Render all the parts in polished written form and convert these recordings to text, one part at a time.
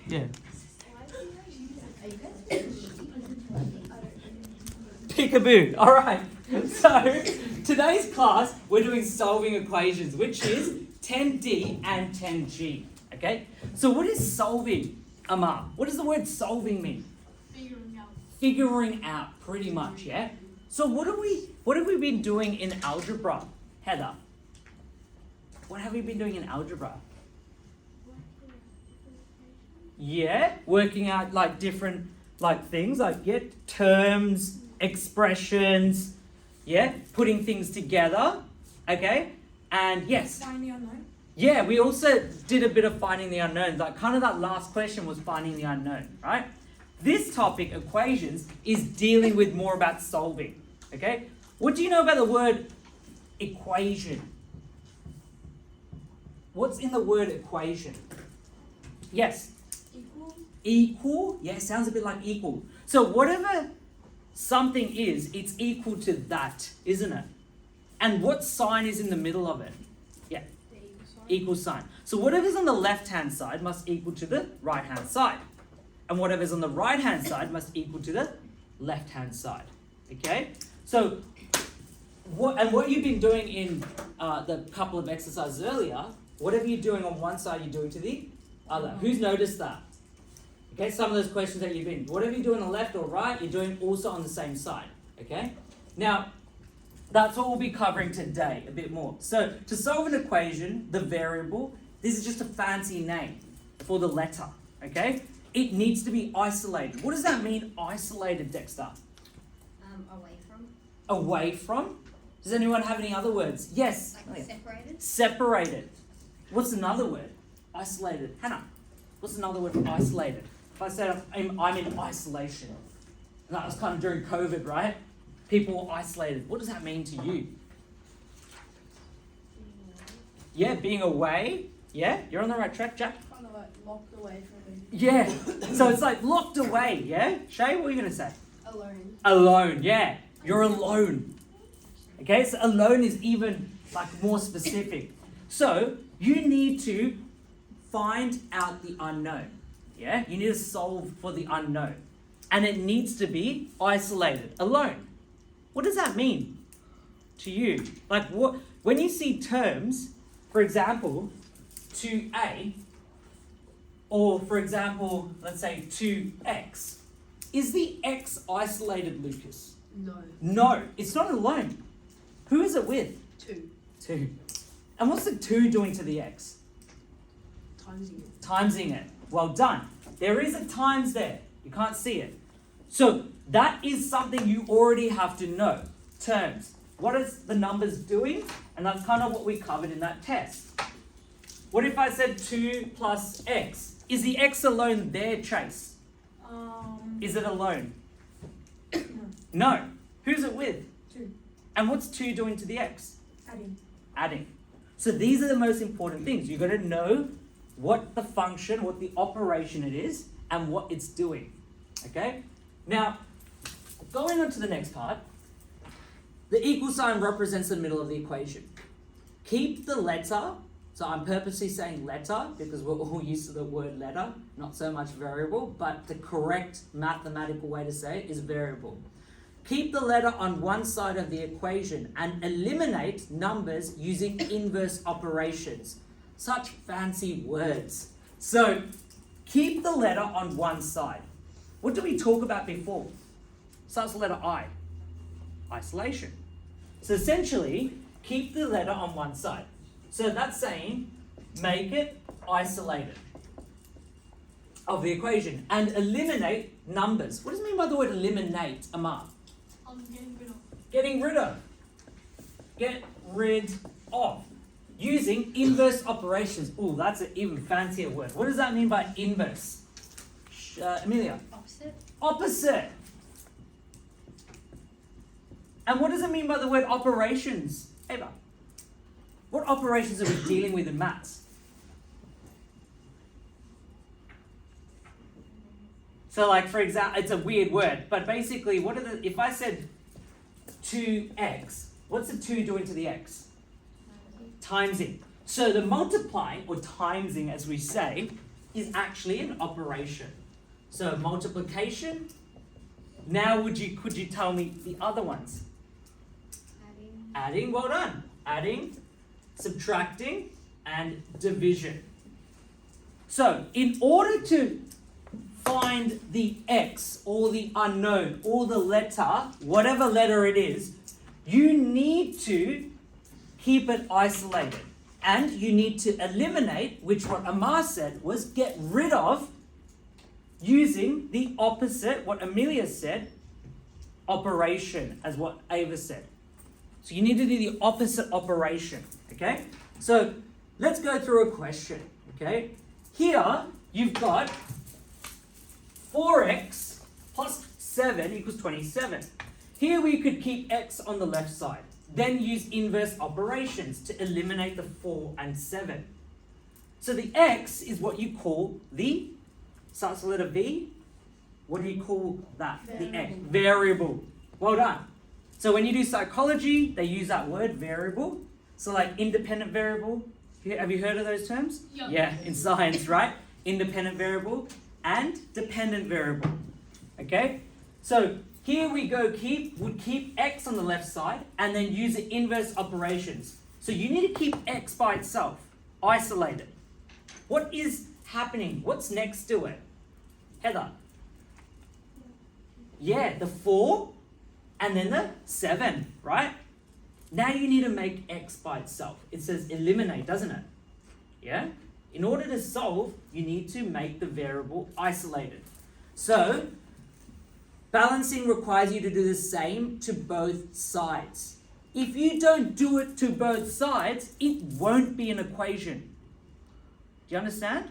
Yeah. Peekaboo. All right. So today's class, we're doing solving equations, which is 10D and 10G. Okay. So what is solving, Amar? What does the word solving mean? Figuring out, pretty much. Yeah. So what have we been doing in algebra, Heather? What have we been doing in algebra? Yeah, working out like different things, terms, expressions, yeah, putting things together, okay? And yes. Find the unknown. Yeah, we also did a bit of finding the unknown. Like kind of that last question was finding the unknown, right? This topic, equations, is dealing with more about solving, okay? What do you know about the word equation? What's in the word equation? Yes. Equal? Yeah, sounds a bit like equal. So whatever something is, it's equal to that, isn't it? And what sign is in the middle of it? Yeah. The Equal sign. So whatever's on the left-hand side must equal to the right-hand side. And whatever's on the right-hand side must equal to the left-hand side. Okay? So what you've been doing in the couple of exercises earlier, whatever you're doing on one side, you're doing to the other. Who's noticed that? Okay, some of those questions that you've been, whatever you do on the left or right, you're doing also on the same side. Okay? Now, that's what we'll be covering today, a bit more. So, to solve an equation, the variable, this is just a fancy name for the letter. Okay? It needs to be isolated. What does that mean, isolated, Dexter? Away from. Away from? Does anyone have any other words? Yes. Like separated. Separated. What's another word? Isolated. Hannah, what's another word for isolated? If I said I'm in isolation, and that was kind of during COVID, right? People were isolated. What does that mean to you? Yeah, being away. Yeah, you're on the right track, Jack. Kind of like locked away from me. Yeah, so it's like locked away, yeah? Shay, what are you going to say? Alone. Alone, yeah. You're alone. Okay, so alone is even like more specific. So you need to find out the unknown. Yeah, you need to solve for the unknown. And it needs to be isolated, alone. What does that mean to you? Like what when you see terms, for example, 2a, or for example, let's say 2x, is the x isolated, Lucas? No. No, it's not alone. Who is it with? 2. 2. And what's the 2 doing to the x? Timesing it. Timesing it. Well done. There is a times there. You can't see it. So that is something you already have to know. Terms. What is the numbers doing? And that's kind of what we covered in that test. What if I said 2 plus x? Is the x alone there, Chase? Is it alone? No. Who's it with? 2. And what's 2 doing to the x? Adding. Adding. So these are the most important things. You've got to know what the function, what the operation it is, and what it's doing. Okay? Now, going on to the next part, the equal sign represents the middle of the equation. Keep the letter, so I'm purposely saying letter because we're all used to the word letter, not so much variable, but the correct mathematical way to say it is variable. Keep the letter on one side of the equation and eliminate numbers using inverse operations. Such fancy words. So, keep the letter on one side. What did we talk about before? Starts with the letter I. Isolation. So essentially, keep the letter on one side. So that's saying, make it isolated of the equation and eliminate numbers. What does it mean by the word eliminate, Amar? Getting rid of. Getting rid of. Get rid of. Using inverse operations. Oh, that's an even fancier word. What does that mean by inverse? Amelia? Opposite. Opposite. And what does it mean by the word operations? Eva? What operations are we dealing with in maths? So like, for example, it's a weird word, but basically, if I said 2x, what's the 2 doing to the x? Timesing. So the multiplying, or timesing as we say, is actually an operation. So multiplication. Now could you tell me the other ones? Adding, well done. Adding, subtracting, and division. So in order to find the x or the unknown or the letter, whatever letter it is, you need to keep it isolated. And you need to eliminate, which what Amar said was get rid of, using the opposite, what Amelia said, operation, as what Ava said. So you need to do the opposite operation, okay? So let's go through a question, okay? Here you've got 4x plus 7 equals 27. Here we could keep x on the left side, then use inverse operations to eliminate the 4 and 7. So the x is what you call the, starts with a letter V. What do you call that? The x. Variable. Well done. So when you do psychology, they use that word, variable. So like independent variable. Have you heard of those terms? Yep. Yeah, in science, right? Independent variable and dependent variable. Okay? So here we go, would keep x on the left side and then use the inverse operations. So you need to keep x by itself, isolated. What is happening? What's next to it? Heather? Yeah, the 4 and then the 7, right? Now you need to make x by itself. It says eliminate, doesn't it? Yeah? In order to solve, you need to make the variable isolated. So, balancing requires you to do the same to both sides. If you don't do it to both sides, it won't be an equation. Do you understand?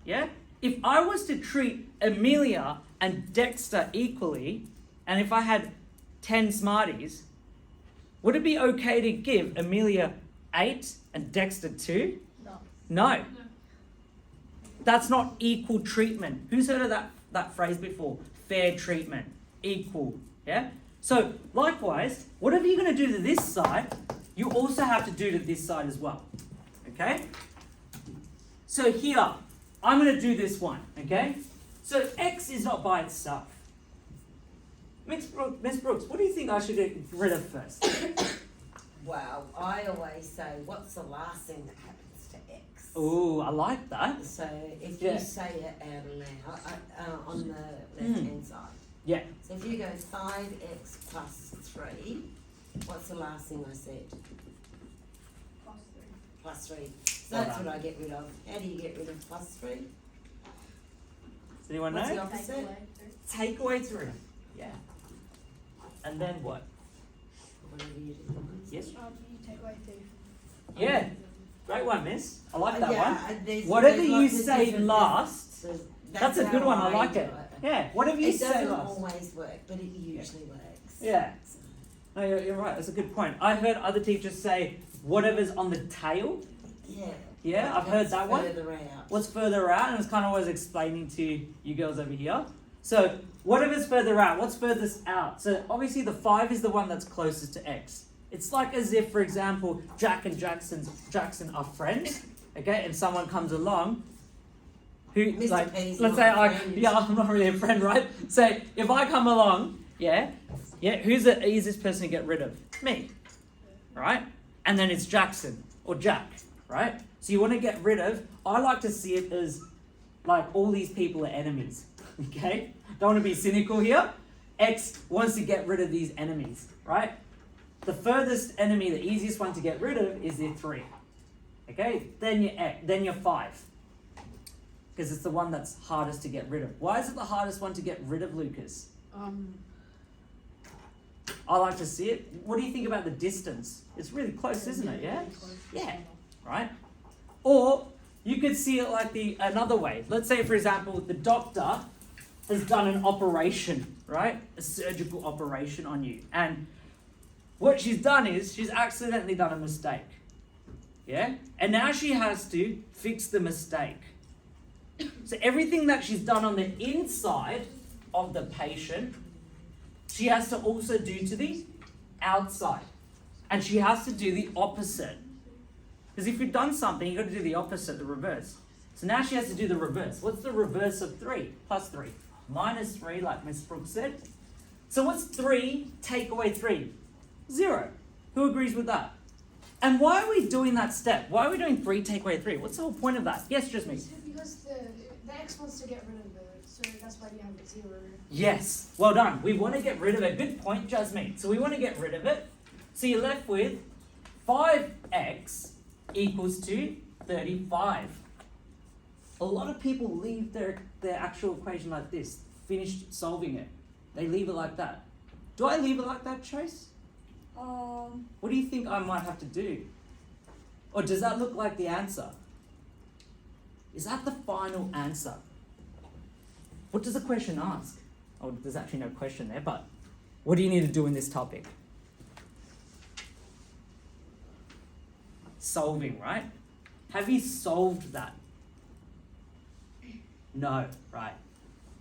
Yeah? If I was to treat Amelia and Dexter equally, and if I had 10 Smarties, would it be okay to give Amelia 8 and Dexter 2? No. No. That's not equal treatment. Who's heard of that phrase before? Fair treatment. Equal. Yeah? So, likewise, whatever you're going to do to this side, you also have to do to this side as well. Okay? So here, I'm going to do this one. Okay? So x is not by itself. Miss Brooks, what do you think I should get rid of first? Well, I always say, what's the last thing that happens to x? Oh, I like that. So if Yeah. you say it out loud on the left-hand side. Yeah. So if you go 5x plus 3, what's the last thing I said? Plus 3. So Well that's done. what I get rid of. How do you get rid of plus 3? Does anyone What's the know? opposite? Take away 3. Yeah. And then what? Whatever you do. Yes? You take away 2. Yeah. Great one, miss. I like that one. There's Whatever lots you of say different last, methods. that's a good how one. I like do it. Yeah. Whatever you It say doesn't last. always work, but it usually works. Yeah. So, No, you're right. That's a good point. I've heard other teachers say whatever's on the tail. yeah. Yeah, I've heard that one. Further out. What's further out, and it's kind of what I was explaining to you girls over here. So whatever's further out, what's furthest out? So obviously the 5 is the one that's closest to x. It's like as if, for example, Jack and Jackson are friends, okay, and someone comes along who, Mr. like, P's let's not say a friend. I'm not really a friend, right? So if I come along, yeah, who's the easiest person to get rid of? Me, right? And then it's Jackson or Jack, right? So you want to get rid of, I like to see it as like all these people are enemies, okay? Don't want to be cynical here. X wants to get rid of these enemies, right? The furthest enemy, the easiest one to get rid of is the 3, okay? Then your 5, because it's the one that's hardest to get rid of. Why is it the hardest one to get rid of, Lucas? I like to see it. What do you think about the distance? It's really close, isn't it? Yeah? Yeah. Right? Or you could see it like another way. Let's say, for example, the doctor has done an operation, right? A surgical operation on you. And what she's done is she's accidentally done a mistake. Yeah? And now she has to fix the mistake. So everything that she's done on the inside of the patient, she has to also do to the outside. And she has to do the opposite. Because if you've done something, you've got to do the opposite, the reverse. So now she has to do the reverse. What's the reverse of 3? Plus 3. Minus 3, like Miss Brooks said. So what's 3 take away 3? 0. Who agrees with that? And why are we doing that step? Why are we doing 3 take away 3? What's the whole point of that? Yes, just me. Because the x wants to get rid of it, so that's why you have a 0. Yes, well done. We want to get rid of it. Good point, Jasmine. So we want to get rid of it. So you're left with 5x equals to 35. A lot of people leave their actual equation like this, finished solving it. They leave it like that. Do I leave it like that, Chase? What do you think I might have to do? Or does that look like the answer? Is that the final answer? What does the question ask? Oh, there's actually no question there, but what do you need to do in this topic? Solving, right? Have you solved that? No, right?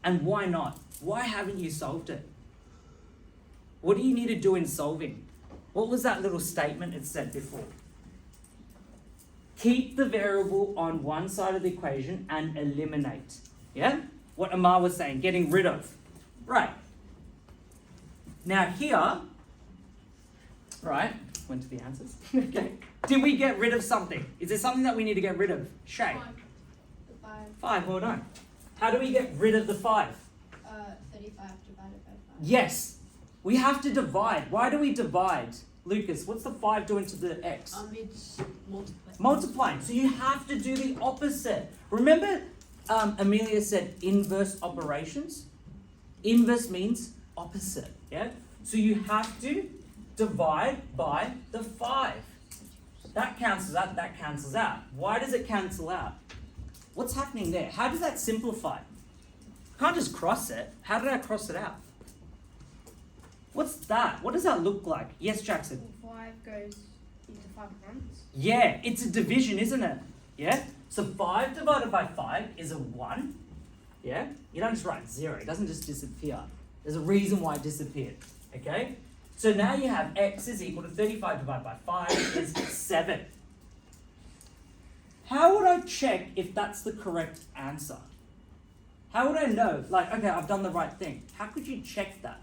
And why not? Why haven't you solved it? What do you need to do in solving? What was that little statement it said before? Keep the variable on one side of the equation and eliminate. Yeah? What Amar was saying, getting rid of. Right. Now here, right, went to the answers. Okay. Did we get rid of something? Is there something that we need to get rid of? Shay? 5. The 5. 5, well done. How do we get rid of the 5? 35 divided by 5. Yes, we have to divide. Why do we divide? Lucas, what's the 5 doing to the x? It's multiply. Multiplying. So you have to do the opposite. Remember, Amelia said inverse operations? Inverse means opposite, yeah? So you have to divide by the 5. That cancels out, that cancels out. Why does it cancel out? What's happening there? How does that simplify? Can't just cross it. How did I cross it out? What's that? What does that look like? Yes, Jackson. 5 goes into 5 once. Yeah, it's a division, isn't it? Yeah? So 5 divided by 5 is a 1. Yeah? You don't just write 0. It doesn't just disappear. There's a reason why it disappeared. Okay? So now you have x is equal to 35 divided by 5 is 7. How would I check if that's the correct answer? How would I know? Like, okay, I've done the right thing. How could you check that?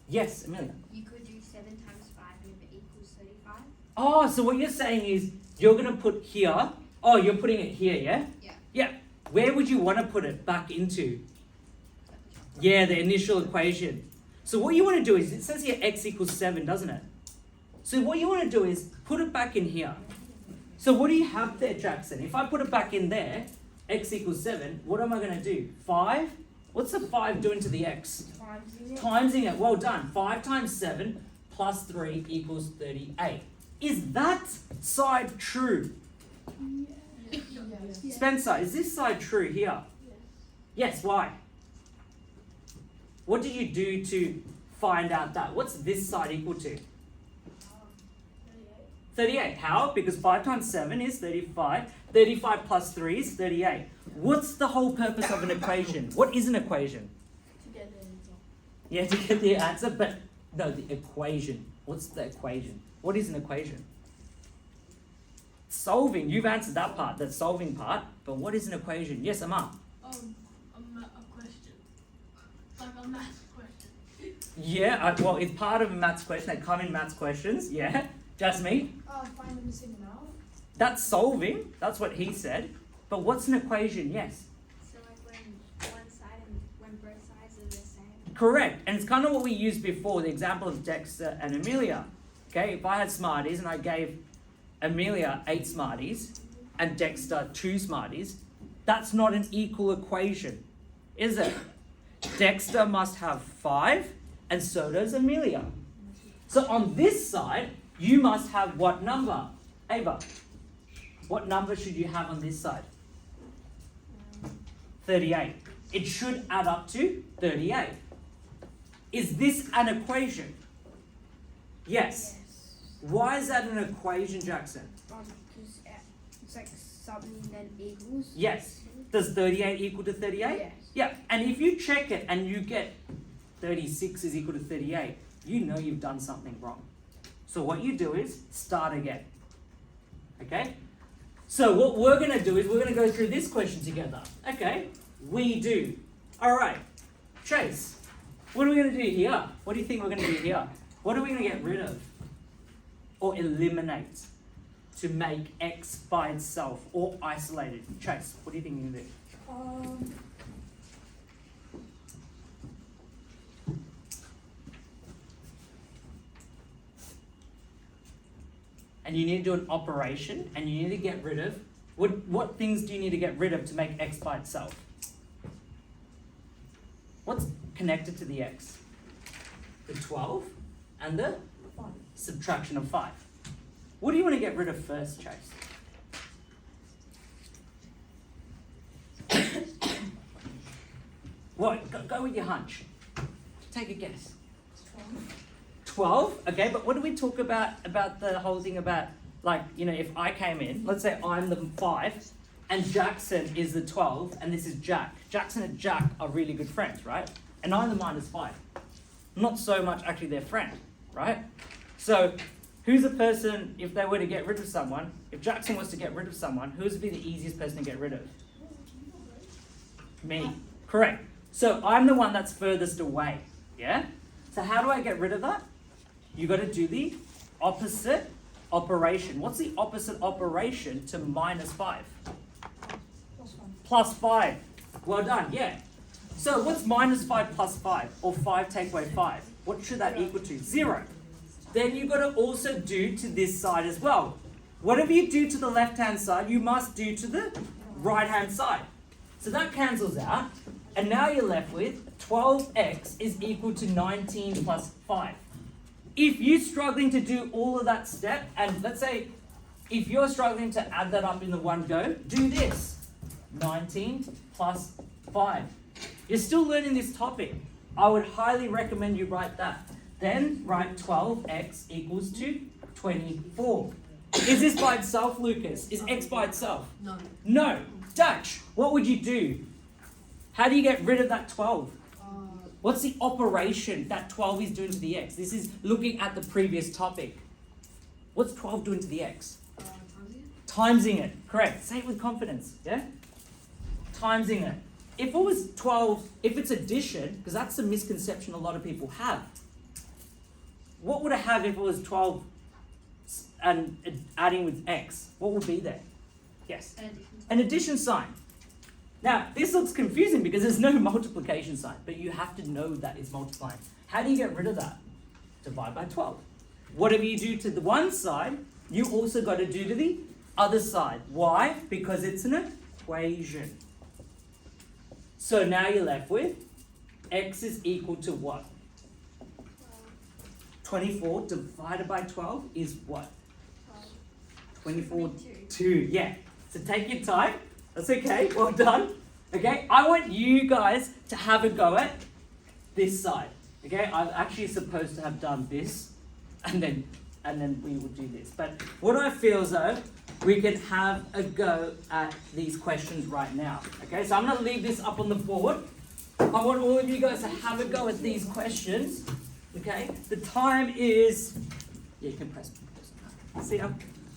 Yes, Amelia. You could do 7 times 5 and if it equals 35. Oh, so what you're saying is you're going to put here. Oh, you're putting it here, yeah? Yeah. Yeah. Where would you want to put it back into? Yeah, the initial equation. So what you want to do is, it says here x equals 7, doesn't it? So what you want to do is put it back in here. So what do you have there, Jackson? If I put it back in there, x equals 7, what am I going to do? 5? What's the 5 doing to the x? Timesing it. Well done. 5 times 7 plus 3 equals 38. Is that side true? Yes. Spencer, is this side true here? Yes, why? What did you do to find out that? What's this side equal to? 38. How? Because 5 times 7 is 35. 35 plus 3 is 38. What's the whole purpose of an equation? What is an equation? To get the answer. Yeah, to get the answer, but no, the equation. What's the equation? What is an equation? Solving. You've answered that part, that solving part, but what is an equation? Yes, Amar. A question. Like a math question. Yeah, well, it's part of a maths question. They come in maths questions. Yeah. Jasmine? Find the missing amount. That's solving. That's what he said. But what's an equation? Yes. So like when one side and when both sides are the same. Correct. And it's kind of what we used before, the example of Dexter and Amelia. Okay, if I had Smarties and I gave Amelia 8 Smarties and Dexter 2 Smarties, that's not an equal equation, is it? Dexter must have 5 and so does Amelia. So on this side, you must have what number? Ava, what number should you have on this side? 38. It should add up to 38. Is this an equation? Yes. Why is that an equation, Jackson? Because it's like something then equals. Yes. Does 38 equal to 38? Yes. Yeah. And if you check it and you get 36 is equal to 38, you know you've done something wrong. So what you do is start again. Okay? So what we're going to do is we're going to go through this question together. Okay, we do. All right, Chase, what are we going to do here? What do you think we're going to do here? What are we going to get rid of or eliminate to make x by itself or isolated? Chase, what do you think you're going to do? And you need to do an operation, and you need to get rid of, what things do you need to get rid of to make x by itself? What's connected to the x? The 12 and the subtraction of 5. What do you want to get rid of first, Chase? What? Go with your hunch. Take a guess. 12, okay, but what do we talk about the whole thing about, like, you know, if I came in, let's say I'm the 5 and Jackson is the 12 and this is Jack. Jackson and Jack are really good friends, right? And I'm the -5. Not so much actually their friend, right? So who's the person, if they were to get rid of someone, if Jackson was to get rid of someone, who would be the easiest person to get rid of? Me, correct. So I'm the one that's furthest away, yeah? So how do I get rid of that? You got to do the opposite operation. What's the opposite operation to -5? Plus 5. Well done, yeah. So what's -5 plus 5? Or 5 take away 5? What should that equal to? 0. Then you've got to also do to this side as well. Whatever you do to the left-hand side, you must do to the right-hand side. So that cancels out. And now you're left with 12x is equal to 19 plus 5. If you're struggling to do all of that step, and let's say if you're struggling to add that up in the one go, do this. 19 plus 5. You're still learning this topic. I would highly recommend you write that. Then write 12x equals to 24. Is this by itself, Lucas? Is x by itself? No. No. Dutch, what would you do? How do you get rid of that 12? What's the operation that 12 is doing to the x? This is looking at the previous topic. What's 12 doing to the x? Timesing it. Correct. Say it with confidence. Yeah? Timesing it. If it was 12, if it's addition, because that's a misconception a lot of people have. What would I have if it was 12 and adding with x? What would be there? Yes. An addition sign. Now, this looks confusing because there's no multiplication sign, but you have to know that it's multiplying. How do you get rid of that? Divide by 12. Whatever you do to the one side, you also got to do to the other side. Why? Because it's an equation. So now you're left with x is equal to what? 24 divided by 12 is what? 24, 2. Yeah. So take your time. That's okay, well done. Okay, I want you guys to have a go at this side. Okay, I'm actually supposed to have done this, and then we will do this. But what I feel is though, we can have a go at these questions right now. Okay, so I'm gonna leave this up on the board. I want all of you guys to have a go at these questions. Okay, the time is, yeah, you can press. See ya.